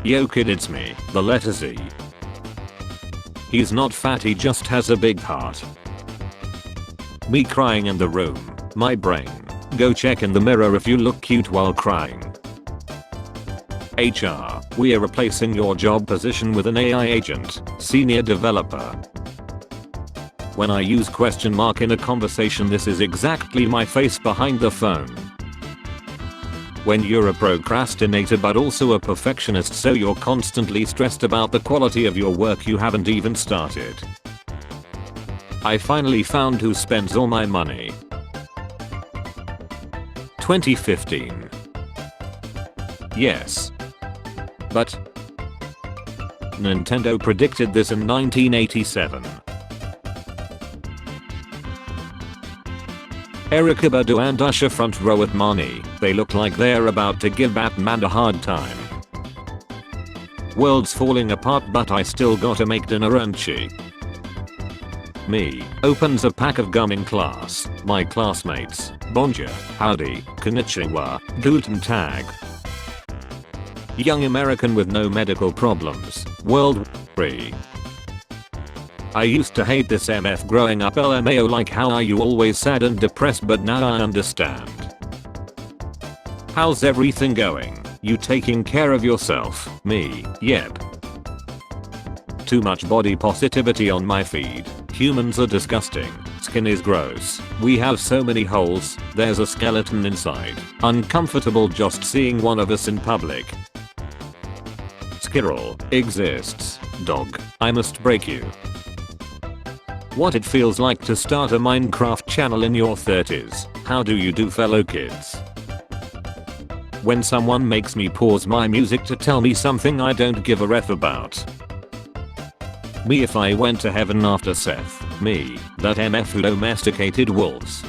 Yo kid, it's me, the letter Z. He's not fat, he just has a big heart. Me crying in the room. My brain. Go check in the mirror if you look cute while crying. HR, we are replacing your job position with an AI agent, senior developer. When I use question mark in a conversation, this is exactly my face behind the phone. When you're a procrastinator but also a perfectionist, so you're constantly stressed about the quality of your work you haven't even started. I finally found who spends all my money. 2015. Yes. But Nintendo predicted this in 1987. Erykah Badu and Usher front row at Marnie. They look like they're about to give Batman a hard time. World's falling apart but I still gotta make dinner and she. Me. Opens a pack of gum in class. My classmates. Bonjour. Howdy. Konnichiwa. Guten Tag. Young American with no medical problems. World free. I used to hate this MF growing up, LMAO, like how are you always sad and depressed, but now I understand. How's everything going? You taking care of yourself? Me, yep. Too much body positivity on my feed. Humans are disgusting. Skin is gross. We have so many holes. There's a skeleton inside. Uncomfortable just seeing one of us in public. Squirrel exists. Dog, I must break you. What it feels like to start a Minecraft channel in your 30s. How do you do, fellow kids? When someone makes me pause my music to tell me something I don't give a ref about. Me if I went to heaven after Seth. Me, that MF who domesticated wolves.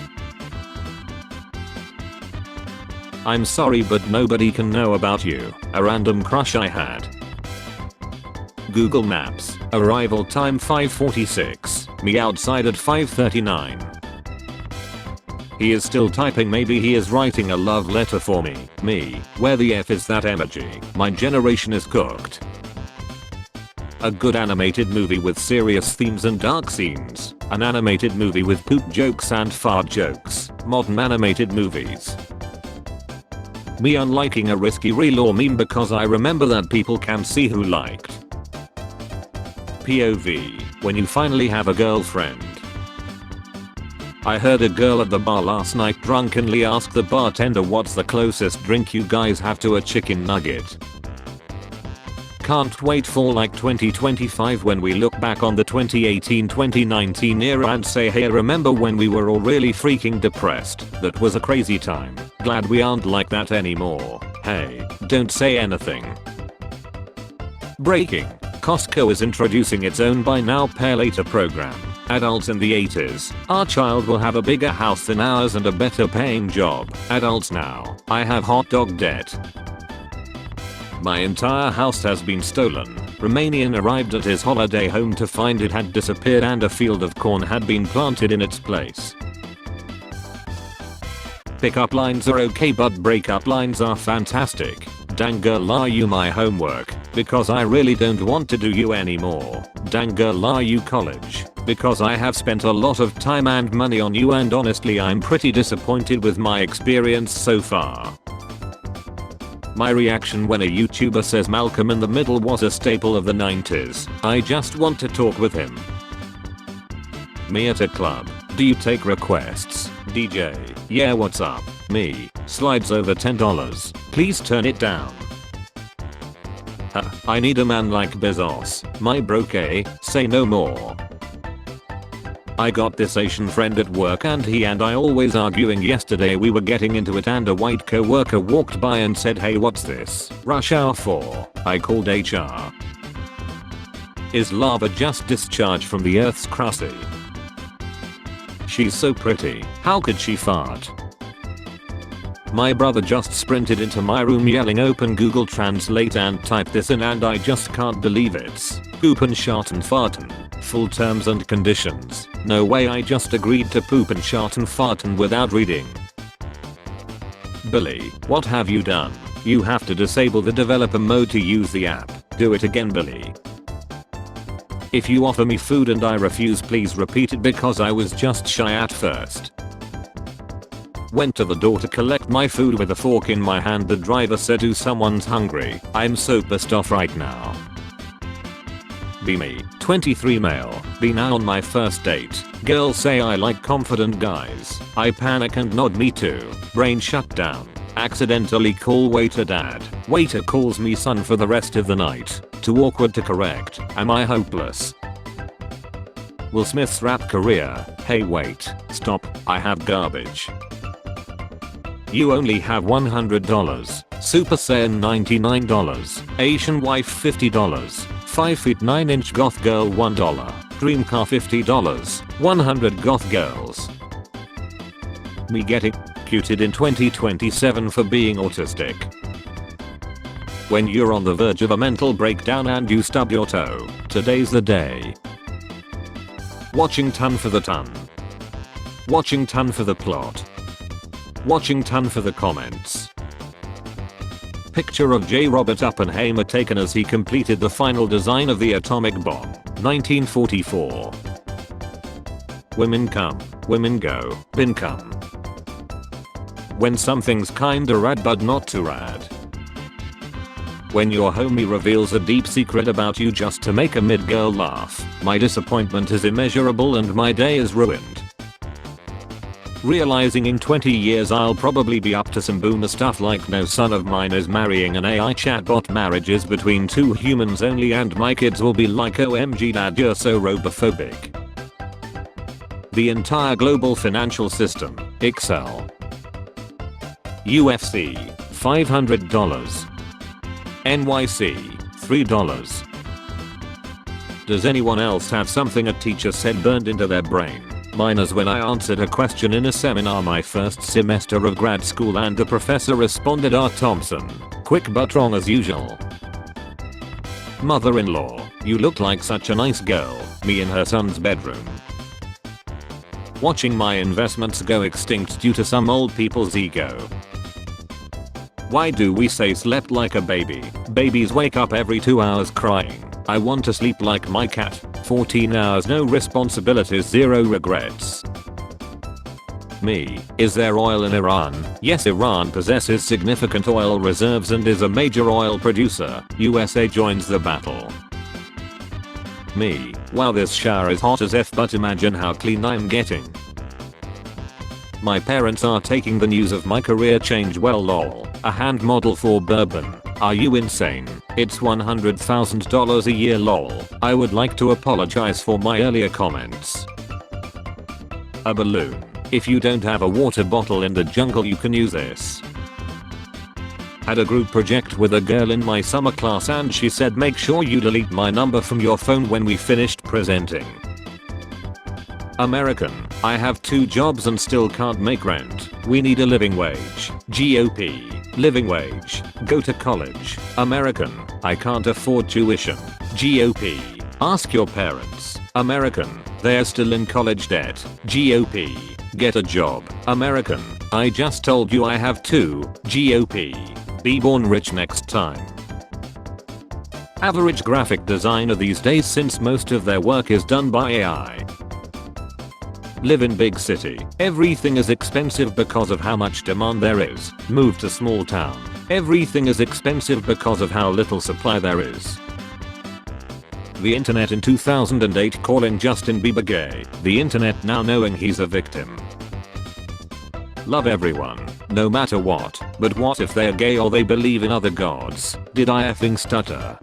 I'm sorry but nobody can know about you. A random crush I had. Google Maps. Arrival time 5:46. Me outside at 5:39. He is still typing, maybe he is writing a love letter for me. Me. Where the F is that emoji? My generation is cooked. A good animated movie with serious themes and dark scenes. An animated movie with poop jokes and fart jokes. Modern animated movies. Me unliking a risky reel or meme because I remember that people can see who liked. POV. When you finally have a girlfriend. I heard a girl at the bar last night drunkenly ask the bartender what's the closest drink you guys have to a chicken nugget. Can't wait for like 2025 when we look back on the 2018-2019 era and say, hey, remember when we were all really freaking depressed? That was a crazy time. Glad we aren't like that anymore. Hey, don't say anything. Breaking. Costco is introducing its own buy now pay later program. Adults in the 80s, our child will have a bigger house than ours and a better paying job. Adults now, I have hot dog debt. My entire house has been stolen. Romanian arrived at his holiday home to find it had disappeared and a field of corn had been planted in its place. Pickup lines are okay but breakup lines are fantastic. Dang girl, are you my homework? Because I really don't want to do you anymore. Dang girl, are you college? Because I have spent a lot of time and money on you and honestly I'm pretty disappointed with my experience so far. My reaction when a YouTuber says Malcolm in the Middle was a staple of the 90s. I just want to talk with him. Me at a club. Do you take requests? DJ. Yeah, what's up? Me. Slides over $10. Please turn it down. I need a man like Bezos. My broke A. Say no more. I got this Asian friend at work and he and I always arguing. Yesterday we were getting into it and a white coworker walked by and said, hey, what's this? Rush hour 4. I called HR. Is lava just discharged from the earth's crust? She's so pretty. How could she fart? My brother just sprinted into my room yelling open Google Translate and type this in and I just can't believe it's poop and shart and farten. Full terms and conditions. No way, I just agreed to poop and shart and farten without reading. Billy, what have you done? You have to disable the developer mode to use the app. Do it again, Billy. If you offer me food and I refuse, please repeat it because I was just shy at first. Went to the door to collect my food with a fork in my hand. The driver said, "Oh, someone's hungry." I'm so pissed off right now. Be me, 23 male, been out on my first date. Girls say I like confident guys. I panic and nod me too. Brain shut down. Accidentally call waiter dad. Waiter calls me son for the rest of the night. Too awkward to correct. Am I hopeless? Will Smith's rap career. Hey wait, stop, I have garbage. You only have $100. Super Saiyan $99. Asian wife $50. 5'9" goth girl $1. Dream car $50. 100 goth girls. Me getting executed in 2027 for being autistic. When you're on the verge of a mental breakdown and you stub your toe, today's the day. Watching ton for the ton. Watching ton for the plot. Watching ton for the comments. Picture of J. Robert Oppenheimer taken as he completed the final design of the atomic bomb, 1944. Women come, women go, bin come. When something's kinda rad but not too rad. When your homie reveals a deep secret about you just to make a mid-girl laugh, my disappointment is immeasurable and my day is ruined. Realizing in 20 years I'll probably be up to some boomer stuff like no son of mine is marrying an AI chatbot, marriages between two humans only, and my kids will be like, OMG dad, you're so robophobic. The entire global financial system, Excel. UFC, $500. NYC, $3. Does anyone else have something a teacher said burned into their brain? Mine is when I answered a question in a seminar my first semester of grad school and the professor responded, "R. Thompson, quick but wrong as usual." Mother-in-law, you look like such a nice girl, me in her son's bedroom. Watching my investments go extinct due to some old people's ego. Why do we say slept like a baby? Babies wake up every 2 hours crying. I want to sleep like my cat. 14 hours, no responsibilities, 0 regrets. Me, is there oil in Iran? Yes, Iran possesses significant oil reserves and is a major oil producer. USA joins the battle. Me, wow, this shower is hot as F, but imagine how clean I'm getting. My parents are taking the news of my career change well, lol. A hand model for bourbon. Are you insane? It's $100,000 a year, lol. I would like to apologize for my earlier comments. A balloon. If you don't have a water bottle in the jungle, you can use this. Had a group project with a girl in my summer class and she said, "Make sure you delete my number from your phone when we finished presenting." American, I have 2 jobs and still can't make rent. We need a living wage. GOP. Living wage. Go to college. American, I can't afford tuition. GOP. Ask your parents. American, they're still in college debt. GOP. Get a job. American, I just told you I have 2. GOP. Be born rich next time. Average graphic designer these days, since most of their work is done by AI. Live in big city. Everything is expensive because of how much demand there is. Move to small town. Everything is expensive because of how little supply there is. The internet in 2008 calling Justin Bieber gay. The internet now knowing he's a victim. Love everyone, no matter what, but what if they're gay or they believe in other gods? Did I effing stutter?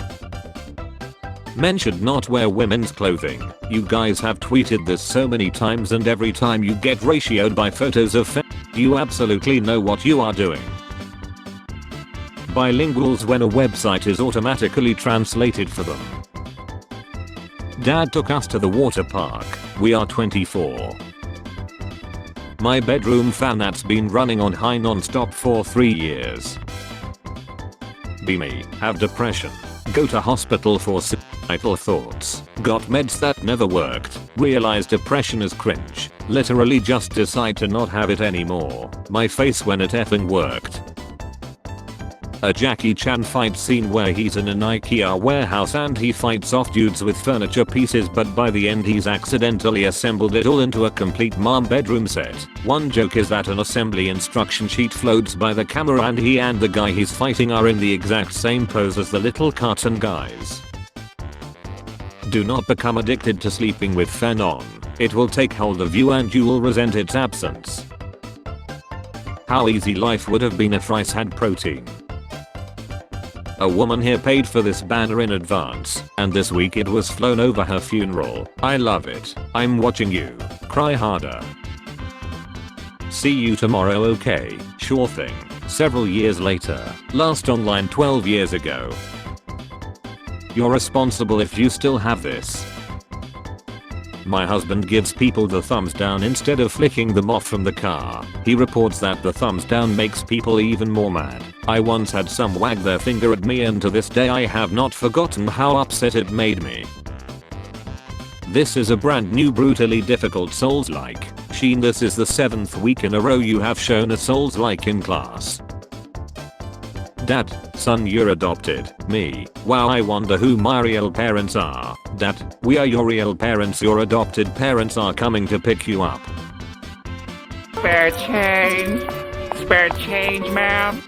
Men should not wear women's clothing. You guys have tweeted this so many times and every time you get ratioed by photos of you absolutely know what you are doing. Bilinguals when a website is automatically translated for them. Dad took us to the water park. We are 24. My bedroom fan that's been running on high non-stop for 3 years. Be me, have depression. Go to hospital for suicidal thoughts. Got meds that never worked. Realize depression is cringe. Literally just decide to not have it anymore. My face when it effing worked. A Jackie Chan fight scene where he's in an IKEA warehouse and he fights off dudes with furniture pieces, but by the end he's accidentally assembled it all into a complete mom bedroom set. One joke is that an assembly instruction sheet floats by the camera and he and the guy he's fighting are in the exact same pose as the little cartoon guys. Do not become addicted to sleeping with fan on. It will take hold of you and you will resent its absence. How easy life would have been if rice had protein. A woman here paid for this banner in advance, and this week it was flown over her funeral. I love it. I'm watching you. Cry harder. See you tomorrow, okay? Sure thing. Several years later. Last online 12 years ago. You're responsible if you still have this. My husband gives people the thumbs down instead of flicking them off from the car. He reports that the thumbs down makes people even more mad. I once had some wag their finger at me and to this day I have not forgotten how upset it made me. This is a brand new brutally difficult Souls-like. Sheen, this is the 7th week in a row you have shown a Souls-like in class. Dad, son, you're adopted. Me, wow, I wonder who my real parents are. Dad, we are your real parents, your adopted parents are coming to pick you up. Spare change, ma'am.